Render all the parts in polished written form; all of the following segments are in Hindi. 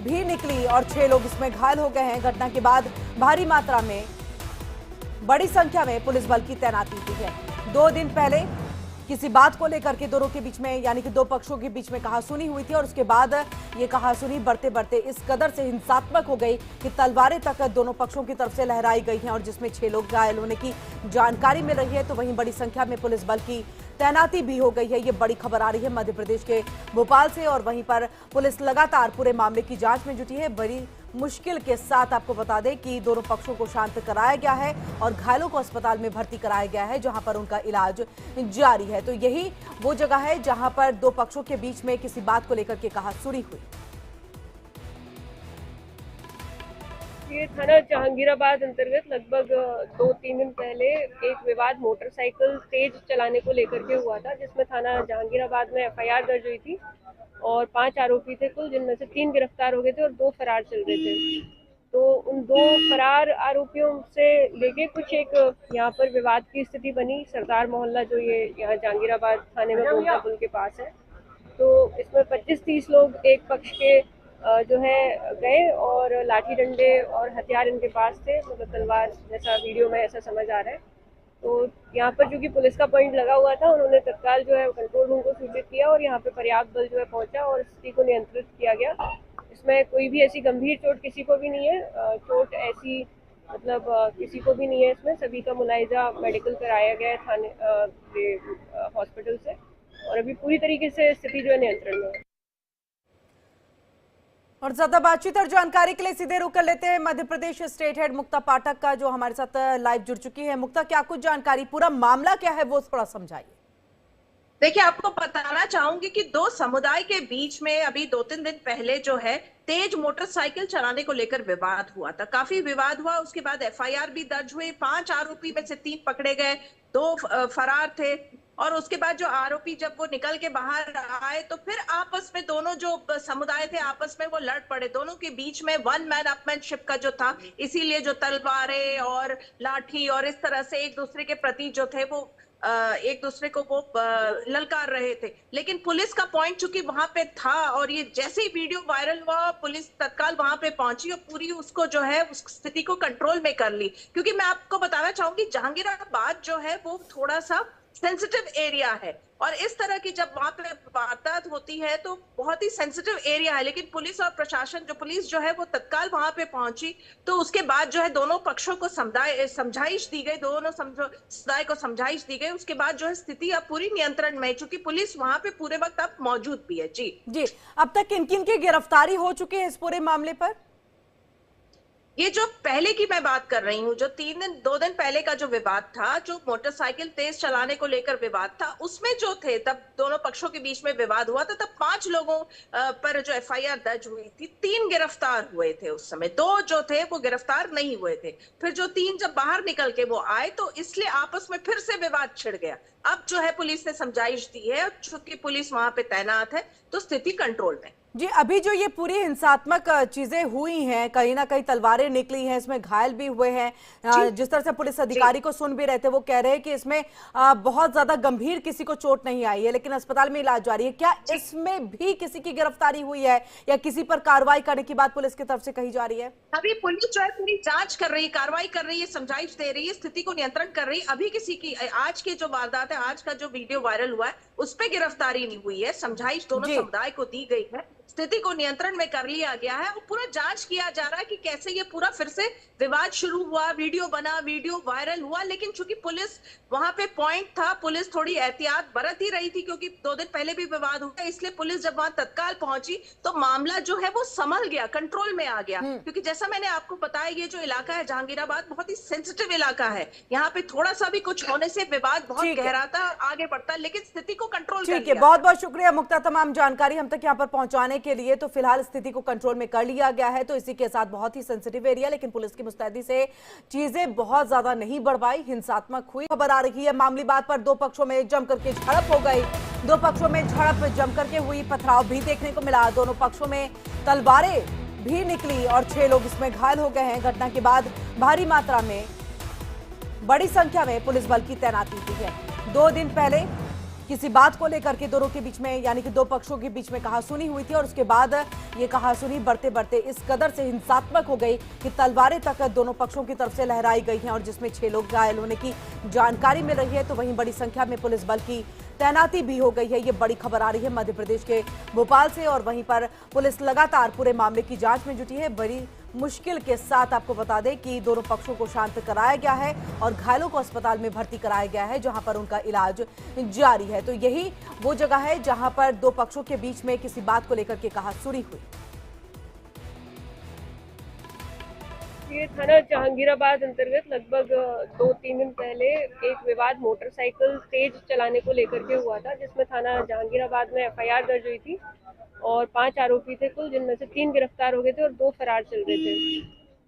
भी निकली और 6 लोग इसमें घायल हो गए हैं। घटना के बाद भारी मात्रा में बड़ी संख्या में पुलिस बल की तैनाती की है। 2 दिन पहले किसी बात को लेकर के दोनों के बीच में यानी कि 2 पक्षों के बीच में कहासुनी हुई थी और उसके बाद ये कहासुनी बढ़ते बढ़ते इस कदर से हिंसात्मक हो गई कि तलवारें तक दोनों पक्षों की तरफ से लहराई गई हैं और जिसमें 6 लोग घायल होने की जानकारी मिल रही है। तो वहीं बड़ी संख्या में पुलिस बल की तैनाती भी हो गई है। ये बड़ी खबर आ रही है मध्य प्रदेश के भोपाल से और वहीं पर पुलिस लगातार पूरे मामले की जांच में जुटी है। बड़ी मुश्किल के साथ आपको बता दें कि दोनों पक्षों को शांत कराया गया है और घायलों को अस्पताल में भर्ती कराया गया है जहां पर उनका इलाज जारी है। तो यही वो जगह है जहां पर 2 पक्षों के बीच में किसी बात को लेकर के कहासुनी हुई। ये थाना जहांगीराबाद अंतर्गत लगभग 2-3 दिन पहले एक विवाद मोटरसाइकिल तेज चलाने को लेकर के हुआ था, जिसमें थाना जहांगीराबाद में एफआईआर दर्ज हुई थी और 5 आरोपी थे कुल, जिनमें से 3 गिरफ्तार हो गए थे और 2 फरार चल रहे थे। तो उन 2 फरार आरोपियों से लेके कुछ एक यहाँ पर विवाद की स्थिति बनी। सरदार मोहल्ला जो ये यहाँ जहांगीराबाद थाने में गोमता पुल के पास है, तो इसमें 25-30 लोग एक पक्ष के जो है गए और लाठी डंडे और हथियार इनके पास थे, मतलब तलवार जैसा वीडियो में ऐसा समझ आ रहा है। तो यहाँ पर चूंकि पुलिस का पॉइंट लगा हुआ था, उन्होंने तत्काल जो है कंट्रोल रूम को सूचित किया और यहाँ पे पर्याप्त बल जो है पहुंचा और स्थिति को नियंत्रित किया गया। इसमें कोई भी ऐसी गंभीर चोट किसी को भी नहीं है, चोट ऐसी मतलब किसी को भी नहीं है। इसमें सभी का मुलायजा मेडिकल कराया गया है थाने हॉस्पिटल से और अभी पूरी तरीके से स्थिति जो है नियंत्रण में है। और ज्यादा बातचीत और जानकारी के लिए सीधे रुख कर लेते हैं मध्य प्रदेश स्टेट हेड मुक्ता पाठक का, जो हमारे साथ लाइव जुड़ चुकी है। मुक्ता, क्या कुछ जानकारी, पूरा मामला क्या है वो थोड़ा समझाइए। देखिए, आपको बताना चाहूंगी कि 2 समुदाय के बीच में अभी 2-3 दिन पहले जो है तेज मोटरसाइकिल चलाने को लेकर विवाद हुआ था। काफी विवाद हुआ, उसके बाद एफआईआर भी दर्ज हुई। 5 आरोपी में से 3 पकड़े गए, 2 फरार थे और उसके बाद जो आरोपी जब वो निकल के बाहर आए तो फिर आपस में दोनों जो समुदाय थे आपस में वो लड़ पड़े। दोनों के बीच में वन मैन अपमैनशिप का जो था, इसीलिए जो तलवारें और लाठी और इस तरह से एक दूसरे के प्रति जो थे वो एक दूसरे को वो ललकार रहे थे। लेकिन पुलिस का पॉइंट चूंकि वहां पे था और ये जैसे ही वीडियो वायरल हुआ, पुलिस तत्काल वहां पे पहुंची और पूरी उसको जो है उस स्थिति को कंट्रोल में कर ली। क्योंकि मैं आपको बताना चाहूंगी, जहांगीराबाद जो है वो थोड़ा सा सेंसिटिव एरिया है और इस तरह की जब वहां पे वारदात होती है तो बहुत ही सेंसिटिव एरिया है। लेकिन पुलिस और प्रशासन पुलिस जो है वो तत्काल वहां पे पहुंची, तो उसके बाद जो है दोनों पक्षों को समझाइश दी गई, दोनों समुदाय को समझाइश दी गई। उसके बाद जो है स्थिति अब पूरी नियंत्रण में है, चूंकि पुलिस वहां पे पूरे वक्त अब मौजूद भी है। जी, अब तक किन किन की गिरफ्तारी हो चुकी है इस पूरे मामले पर? ये जो पहले की मैं बात कर रही हूँ, जो 2 दिन पहले का जो विवाद था, जो मोटरसाइकिल तेज चलाने को लेकर विवाद था, उसमें जो थे तब दोनों पक्षों के बीच में विवाद हुआ था, तब 5 लोगों पर जो एफआईआर दर्ज हुई थी। 3 गिरफ्तार हुए थे उस समय, 2 जो थे वो गिरफ्तार नहीं हुए थे। फिर जो 3 जब बाहर निकल के वो आए तो इसलिए आपस में फिर से विवाद छिड़ गया। अब जो है पुलिस ने समझाइश दी है और चूंकि पुलिस वहां पे तैनात है तो स्थिति कंट्रोल में। जी, अभी जो ये पूरी हिंसात्मक चीजें हुई हैं, कहीं ना कहीं तलवारें निकली हैं, इसमें घायल भी हुए हैं। जिस तरह से पुलिस अधिकारी को सुन भी रहे थे, वो कह रहे हैं कि इसमें बहुत ज्यादा गंभीर किसी को चोट नहीं आई है, लेकिन अस्पताल में इलाज जारी है। क्या इसमें भी किसी की गिरफ्तारी हुई है या किसी पर कार्रवाई करने की बात पुलिस की तरफ से कही जा रही है? अभी पुलिस जो है पूरी जांच कर रही है, कार्रवाई कर रही है, समझाइश दे रही है, स्थिति को नियंत्रण कर रही है। अभी किसी की आज की जो वारदात है, आज का जो वीडियो वायरल हुआ है, उस पर गिरफ्तारी नहीं हुई है। समझाइश दोनों समुदाय को दी गई है, स्थिति को नियंत्रण में कर लिया गया है और पूरा जांच किया जा रहा है कि कैसे ये पूरा फिर से विवाद शुरू हुआ, वीडियो बना, वीडियो वायरल हुआ। लेकिन चूंकि पुलिस वहां पे पॉइंट था, पुलिस थोड़ी एहतियात बरत ही रही थी क्योंकि 2 दिन पहले भी विवाद हुआ, इसलिए पुलिस जब वहां तत्काल पहुंची तो मामला जो है वो संभल गया, कंट्रोल में आ गया। क्योंकि जैसा मैंने आपको बताया, ये जो इलाका है जहांगीराबाद बहुत ही सेंसिटिव इलाका है। यहाँ पे थोड़ा सा भी कुछ होने से विवाद बहुत गहराता आगे बढ़ता, लेकिन स्थिति को कंट्रोल ठीक है। बहुत बहुत शुक्रिया मुक्ता, तमाम जानकारी हम तक यहाँ पर पहुंचाने के लिए। तो फिलहाल स्थिति को कंट्रोल में कर लिया गया है। तो इसी के साथ बहुत ही सेंसिटिव एरिया, लेकिन पुलिस की मुस्तैदी से चीजें बहुत ज्यादा नहीं बढ़ पाई, हिंसात्मक हुई। खबर आ रही है मामूली बात पर 2 पक्षों में जमकर के झड़प हो गई। 2 पक्षों में झड़प जमकर के हुई, पथराव भी देखने को मिला। दोनों पक्षों में तलवारें भी निकली और 6 लोग इसमें घायल हो गए हैं। घटना के बाद भारी मात्रा में बड़ी संख्या में पुलिस बल की तैनाती की है। 2 दिन पहले किसी बात को लेकर के दोनों के बीच में यानी कि दो पक्षों के बीच में कहासुनी हुई थी और उसके बाद ये कहासुनी बढ़ते बढ़ते इस कदर से हिंसात्मक हो गई कि तलवारें तक दोनों पक्षों की तरफ से लहराई गई हैं और जिसमें 6 लोग घायल होने की जानकारी मिल रही है। तो वहीं बड़ी संख्या में पुलिस बल की तैनाती भी हो गई है। ये बड़ी खबर आ रही है मध्य प्रदेश के भोपाल से और वहीं पर पुलिस लगातार पूरे मामले की जांच में जुटी है। बड़ी मुश्किल के साथ आपको बता दें कि दोनों पक्षों को शांत कराया गया है और घायलों को अस्पताल में भर्ती कराया गया है जहां पर उनका इलाज जारी है। तो यही वो जगह है जहां पर दो पक्षों के बीच में किसी बात को लेकर के कहासुनी हुई। ये थाना जहांगीराबाद अंतर्गत लगभग 2-3 दिन पहले एक विवाद मोटरसाइकिल तेज चलाने को लेकर के हुआ था, जिसमें थाना जहांगीराबाद में एफआईआर दर्ज हुई थी और 5 आरोपी थे कुल, जिनमें से 3 गिरफ्तार हो गए थे और 2 फरार चल रहे थे।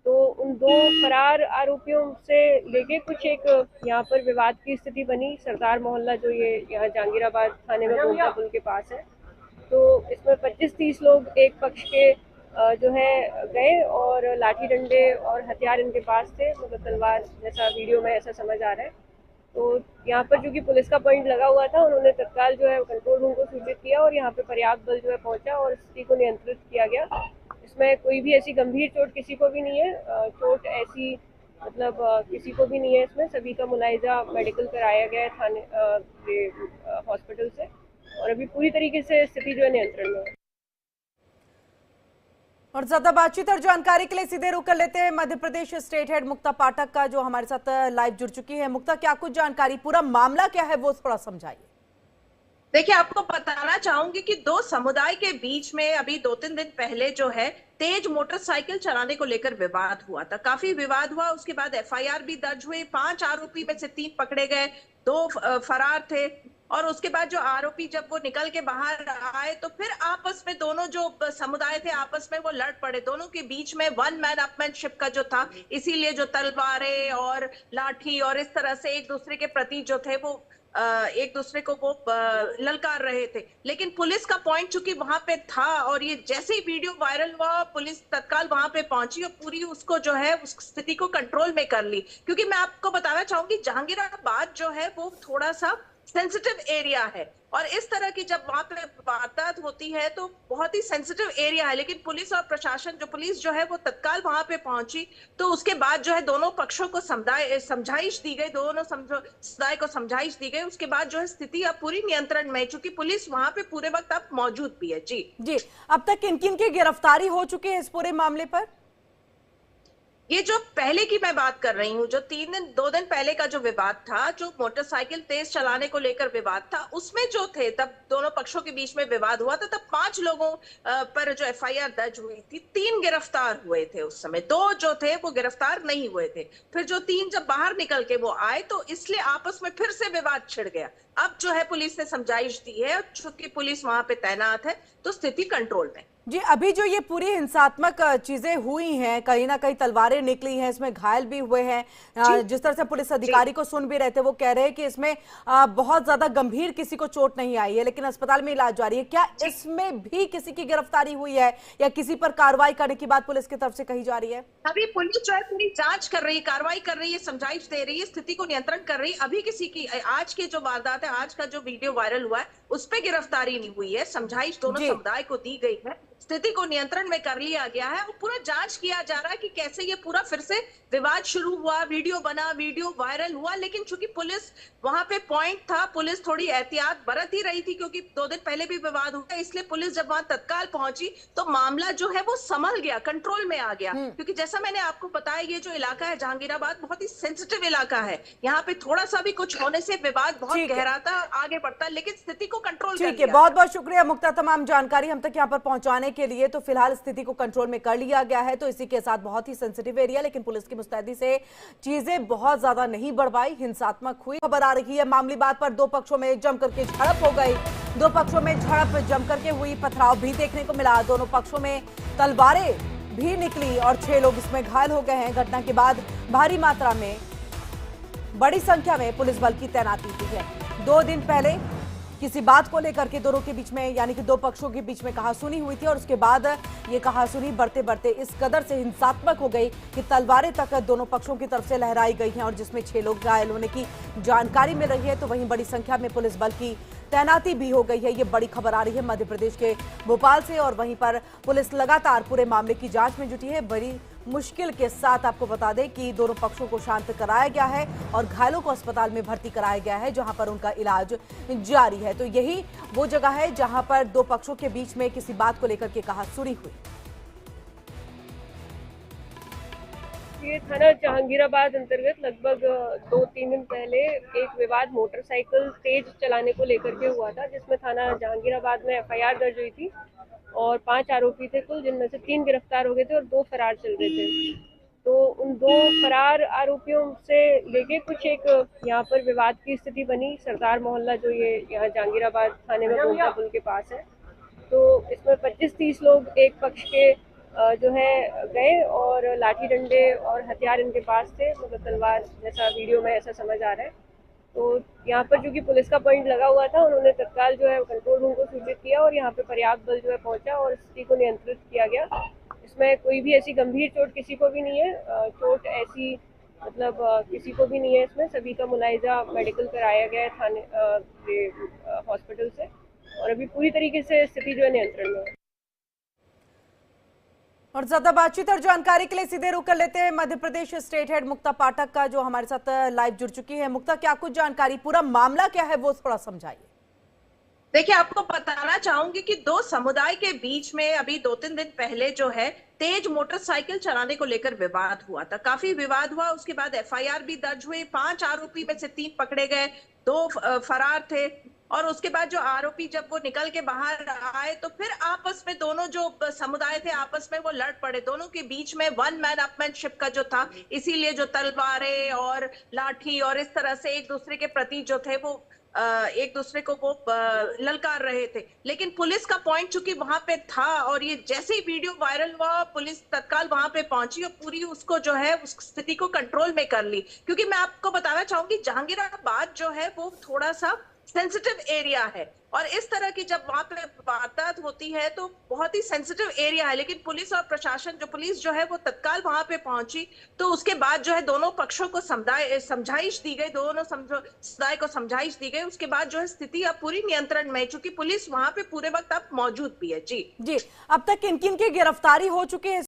तो उन 2 फरार आरोपियों से लेके कुछ एक यहाँ पर विवाद की स्थिति बनी। सरदार मोहल्ला जो ये यहाँ जहांगीराबाद थाने में गोमता पुल के पास है, तो इसमें 25-30 लोग एक पक्ष के जो है गए और लाठी डंडे और हथियार इनके पास थे, मतलब तलवार जैसा वीडियो में ऐसा समझ आ रहा है। तो यहाँ पर चूंकि पुलिस का पॉइंट लगा हुआ था, उन्होंने तत्काल जो है कंट्रोल रूम को सूचित किया और यहाँ पे पर्याप्त बल जो है पहुंचा और स्थिति को नियंत्रित किया गया। इसमें कोई भी ऐसी गंभीर चोट किसी को भी नहीं है, चोट ऐसी मतलब किसी को भी नहीं है। इसमें सभी का मुलायजा मेडिकल कराया गया है थाने हॉस्पिटल से और अभी पूरी तरीके से स्थिति जो है नियंत्रण में है। और ज्यादा बातचीत और जानकारी के लिए सीधे रुख कर लेते हैं मध्य प्रदेश स्टेट हेड मुक्ता पाठक का, जो हमारे साथ लाइव जुड़ चुकी है। मुक्ता, क्या कुछ जानकारी, पूरा मामला क्या है वो थोड़ा समझाइए। देखिए, आपको बताना चाहूंगी कि दो समुदाय के बीच में अभी 2-3 दिन पहले जो है तेज मोटरसाइकिल चलाने को लेकर विवाद हुआ था। काफी विवाद हुआ, उसके बाद एफआईआर भी दर्ज हुई। 5 आरोपी में से 3 पकड़े गए, 2 फरार थे और उसके बाद जो आरोपी जब वो निकल के बाहर आए तो फिर आपस में दोनों जो समुदाय थे आपस में वो लड़ पड़े। दोनों के बीच में वन मैन अपमैनशिप का जो था, इसीलिए जो तलवारें और लाठी और इस तरह से एक दूसरे के प्रति जो थे वो एक दूसरे को वो ललकार रहे थे। लेकिन पुलिस का पॉइंट चूंकि वहां पे था और ये जैसे ही वीडियो वायरल हुआ, पुलिस तत्काल वहां पे पहुंची और पूरी उसको जो है उस स्थिति को कंट्रोल में कर ली। क्योंकि मैं आपको बताना चाहूंगी, जहांगीराबाद जो है वो थोड़ा सा सेंसिटिव एरिया है और इस तरह की जब वहां पे वारदात होती है तो बहुत ही सेंसिटिव एरिया है। लेकिन पुलिस और प्रशासन पुलिस जो है वो तत्काल वहां पे पहुंची, तो उसके बाद जो है दोनों पक्षों को समझाइश दी गई, दोनों समुदाय को समझाइश दी गई। उसके बाद जो है स्थिति अब पूरी नियंत्रण में है, चूंकि पुलिस वहां पे पूरे वक्त अब मौजूद भी है। जी, अब तक किन किन की गिरफ्तारी हो चुकी है इस पूरे मामले पर? ये जो पहले की मैं बात कर रही हूँ, जो 2 दिन पहले का जो विवाद था, जो मोटरसाइकिल तेज चलाने को लेकर विवाद था, उसमें जो थे तब दोनों पक्षों के बीच में विवाद हुआ था। तब 5 लोगों पर जो एफआईआर दर्ज हुई थी, 3 गिरफ्तार हुए थे उस समय, 2 जो थे वो गिरफ्तार नहीं हुए थे। फिर जो 3 जब बाहर निकल के वो आए तो इसलिए आपस में फिर से विवाद छिड़ गया। अब जो है पुलिस ने समझाइश दी है, चूंकि पुलिस वहां पे तैनात है तो स्थिति कंट्रोल में। जी, अभी जो ये पूरी हिंसात्मक चीजें हुई हैं, कहीं ना कहीं तलवारें निकली हैं, इसमें घायल भी हुए हैं। जिस तरह से पुलिस अधिकारी को सुन भी रहे थे, वो कह रहे हैं कि इसमें बहुत ज्यादा गंभीर किसी को चोट नहीं आई है, लेकिन अस्पताल में इलाज जारी है। क्या इसमें भी किसी की गिरफ्तारी हुई है या किसी पर कार्रवाई करने की बात पुलिस की तरफ से कही जा रही है? अभी पुलिस जो है पूरी जांच कर रही है, कार्रवाई कर रही है, समझाइश दे रही है, स्थिति को नियंत्रण कर रही है। अभी किसी की आज की जो वारदात है, आज का जो वीडियो वायरल हुआ है, उस पर गिरफ्तारी नहीं हुई है। समझाइश दोनों समुदाय को दी गई है, स्थिति को नियंत्रण में कर लिया गया है और पूरा जांच किया जा रहा है कि कैसे ये पूरा फिर से विवाद शुरू हुआ, वीडियो बना, वीडियो वायरल हुआ। लेकिन चूंकि पुलिस वहां पे पॉइंट था, पुलिस थोड़ी एहतियात बरत ही रही थी, क्योंकि 2 दिन पहले भी विवाद हुआ, इसलिए पुलिस जब वहां तत्काल पहुंची तो मामला जो है वो संभल गया, कंट्रोल में आ गया। क्योंकि जैसा मैंने आपको बताया, ये जो इलाका है जहांगीराबाद बहुत ही सेंसिटिव इलाका है। यहाँ पे थोड़ा सा भी कुछ होने से विवाद बहुत गहराता आगे बढ़ता, लेकिन स्थिति को कंट्रोल ठीक है। बहुत बहुत शुक्रिया मुक्ता, तमाम जानकारी हम तक यहाँ पर पहुंचाने के लिए। तो फिलहाल स्थिति को कंट्रोल में कर लिया गया है। तो इसी के साथ बहुत ही सेंसिटिव एरिया, लेकिन पुलिस की मुस्तैदी से चीजें बहुत ज्यादा नहीं बढ़ पाई, हिंसात्मक हुई। खबर आ रही है मामूली बात पर दो पक्षों में जमकर के झड़प हो गई। दो पक्षों में झड़प जमकर के हुई, पथराव भी देखने को मिला। दोनों पक्षों में तलवारें भी निकली और 6 लोग इसमें घायल हो गए हैं। घटना के बाद भारी मात्रा में, बड़ी संख्या में पुलिस बल की तैनाती की है। 2 दिन पहले किसी बात को लेकर के दोनों के बीच में यानी कि दो पक्षों के बीच में कहासुनी हुई थी और उसके बाद ये कहासुनी बढ़ते बढ़ते इस कदर से हिंसात्मक हो गई कि तलवारें तक दोनों पक्षों की तरफ से लहराई गई हैं और जिसमें 6 लोग घायल होने की जानकारी मिल रही है। तो वहीं बड़ी संख्या में पुलिस बल की तैनाती भी हो गई है। ये बड़ी खबर आ रही है मध्य प्रदेश के भोपाल से और वहीं पर पुलिस लगातार पूरे मामले की जांच में जुटी है। बड़ी मुश्किल के साथ आपको बता दें कि दोनों पक्षों को शांत कराया गया है और घायलों को अस्पताल में भर्ती कराया गया है, जहां पर उनका इलाज जारी है। तो यही वो जगह है जहां पर दो पक्षों के बीच में किसी बात को लेकर के कहासुनी हुई। ये थाना जहांगीराबाद अंतर्गत लगभग 2-3 दिन पहले एक विवाद मोटरसाइकिल तेज चलाने को लेकर के हुआ था, जिसमें थाना जहांगीराबाद में एफआईआर दर्ज हुई थी और 5 आरोपी थे कुल, जिनमें से 3 गिरफ्तार हो गए थे और 2 फरार चल रहे थे। तो उन 2 फरार आरोपियों से लेके कुछ एक यहाँ पर विवाद की स्थिति बनी। सरदार मोहल्ला जो ये यहाँ जहांगीराबाद थाने में गोमता पुल के पास है, तो इसमें 25-30 लोग एक पक्ष के जो है गए और लाठी डंडे और हथियार इनके पास थे, मतलब तलवार जैसा वीडियो में ऐसा समझ आ रहा है। तो यहाँ पर चूंकि पुलिस का पॉइंट लगा हुआ था, उन्होंने तत्काल जो है कंट्रोल रूम को सूचित किया और यहाँ पे पर्याप्त बल जो है पहुंचा और स्थिति को नियंत्रित किया गया। इसमें कोई भी ऐसी गंभीर चोट किसी को भी नहीं है, चोट ऐसी मतलब किसी को भी नहीं है। इसमें सभी का मुलायजा मेडिकल कराया गया है थाने हॉस्पिटल से और अभी पूरी तरीके से स्थिति जो है नियंत्रण में है। और ज्यादा बातचीत और जानकारी के लिए सीधे रुख कर लेते हैं मध्य प्रदेश स्टेट हेड मुक्ता पाठक का, जो हमारे साथ लाइव जुड़ चुकी है। मुक्ता, क्या कुछ जानकारी, पूरा मामला क्या है वो थोड़ा समझाइए। देखिए, आपको बताना चाहूंगी कि दो समुदाय के बीच में अभी 2-3 दिन पहले जो है तेज मोटरसाइकिल चलाने को लेकर विवाद हुआ था। काफी विवाद हुआ, उसके बाद एफआईआर भी दर्ज हुई। 5 आरोपी में से 3 पकड़े गए, 2 फरार थे और उसके बाद जो आरोपी जब वो निकल के बाहर आए तो फिर आपस में दोनों जो समुदाय थे आपस में वो लड़ पड़े। दोनों के बीच में वन मैन अपमैनशिप का जो था, इसीलिए जो तलवारें और लाठी और इस तरह से एक दूसरे के प्रति जो थे वो एक दूसरे को वो ललकार रहे थे। लेकिन पुलिस का पॉइंट चूंकि वहां पे था और ये जैसे ही वीडियो वायरल हुआ, पुलिस तत्काल वहां पे पहुंची और पूरी उसको जो है उस स्थिति को कंट्रोल में कर ली। क्योंकि मैं आपको बताना चाहूंगी, जहांगीराबाद जो है वो थोड़ा सा सेंसिटिव एरिया है और इस तरह की जब वहां पे वारदात होती है तो बहुत ही सेंसिटिव एरिया है। लेकिन पुलिस और प्रशासन पुलिस जो है वो तत्काल वहां पे पहुंची, तो उसके बाद जो है दोनों पक्षों को समझाइश दी गई, दोनों समुदाय को समझाइश दी गई। उसके बाद जो है स्थिति अब पूरी नियंत्रण में है, चूंकि पुलिस वहां पे पूरे वक्त अब मौजूद भी है। जी जी, अब तक किन किन की गिरफ्तारी हो चुकी है?